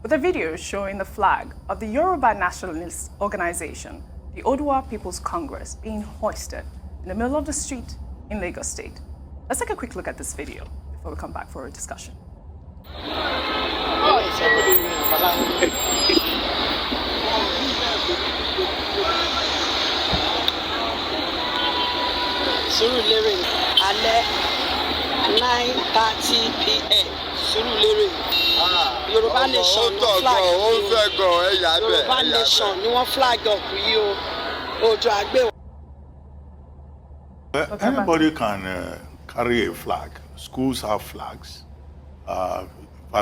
with a video showing the flag of the Yoruba nationalist organization, the Oduduwa People's Congress, being hoisted in the middle of the street in Lagos State. Let's take a quick look at this video before we come back for a discussion. Surulere, alẹ́ 9:30 p.m. Surulere. Yoruba Nation ni flag. Yoruba Nation ni wọ́n flag up yìí o. Ojo agbe. Anybody can carry a flag. Schools have flags.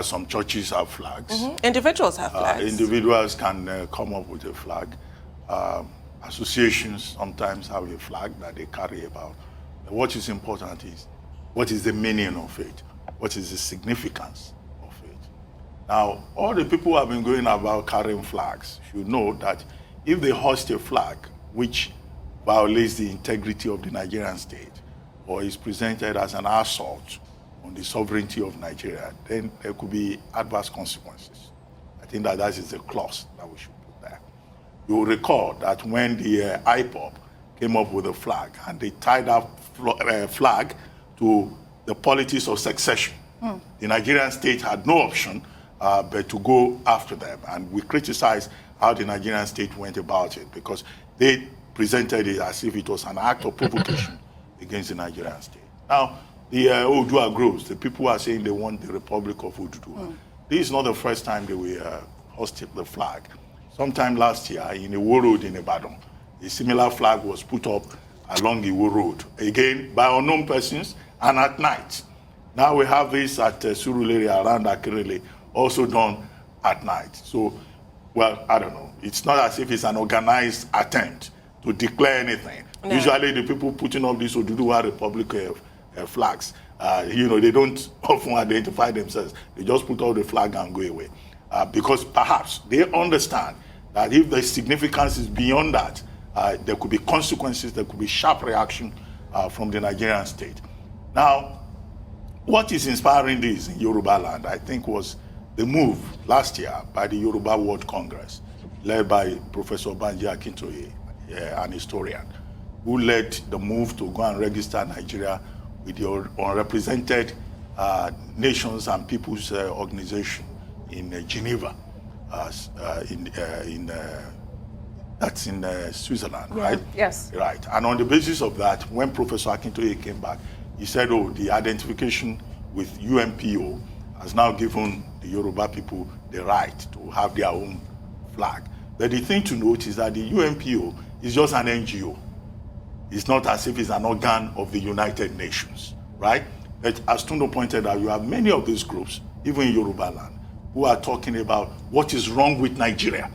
Some churches have flags. Individuals have flags. Individuals can come up with a flag. Associations sometimes have a flag that they carry about. What is important is, what is the meaning of it? What is the significance of it? Now, all the people who have been going about carrying flags should know that if they hoist a flag which violates the integrity of the Nigerian state or is presented as an assault on the sovereignty of Nigeria, then there could be adverse consequences. I think that is the clause that we should put there. You will recall that when the IPOB came up with a flag and they tied that flag to the politics of succession, the Nigerian state had no option but to go after them. And we criticized how the Nigerian state went about it because they presented it as if it was an act of provocation against the Nigerian state. Now, the Oduduwa grows. The people are saying they want the Republic of Oduduwa. This is not the first time they will hoist the flag. Sometime last year in Iwo Road in Ibadan, a similar flag was put up along Iwo Road, again by unknown persons and at night. Now we have this at Surulere around Akirele, also done at night. So, well, I don't know. It's not as if it's an organized attempt to declare anything. No. Usually the people putting up these Oduduwa Republic flags, they don't often identify themselves. They just put up the flag and go away. Because perhaps they understand that if the significance is beyond that, there could be consequences, there could be sharp reaction from the Nigerian state. Now, what is inspiring this in Yoruba land, I think, was the move last year by the Yoruba World Congress, led by Professor Banji Akintoye, an historian, who led the move to go and register Nigeria with the unrepresented nations and people's organization in Geneva, that's in Switzerland, right? Yes. Right. And on the basis of that, when Professor Akintoye came back, he said, the identification with UNPO has now given the Yoruba people the right to have their own flag. But the thing to note is that the UNPO is just an NGO. It's not as if it's an organ of the United Nations, right? But as Tundo pointed out, you have many of these groups, even in Yoruba land, who are talking about what is wrong with Nigeria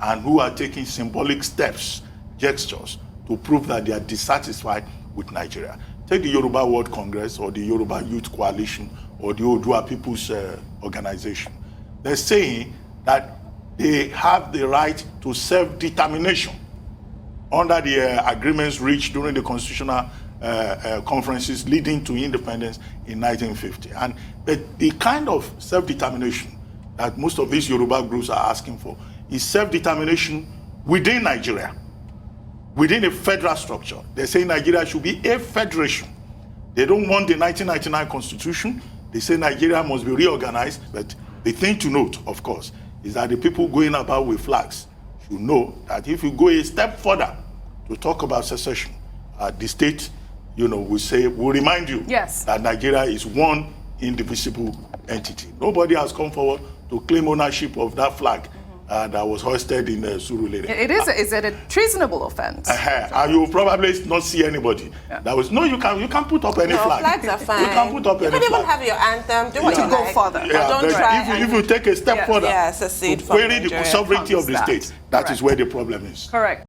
and who are taking symbolic steps, gestures, to prove that they are dissatisfied with Nigeria. Take the Yoruba World Congress or the Yoruba Youth Coalition or the Oduduwa People's Organization. They're saying that they have the right to self-determination under the agreements reached during the constitutional conferences leading to independence in 1950. And the kind of self-determination that most of these Yoruba groups are asking for is self-determination within Nigeria, within a federal structure. They say Nigeria should be a federation. They don't want the 1999 constitution. They say Nigeria must be reorganized. But the thing to note, of course, is that the people going about with flags should know that if you go a step further to talk about secession, the state, will remind you that Nigeria is one indivisible entity. Nobody has come forward to claim ownership of that flag that was hoisted in Surulere. Is it a treasonable offense? And you will probably not see anybody. That was you can put up any flag. Flags are fine. You can put up any flag. You can even have your anthem. Do what you go like. further. Yeah, don't try. If you take a step further, secede to from query the Nigeria. sovereignty of the state, that Correct. is where the problem is. Correct.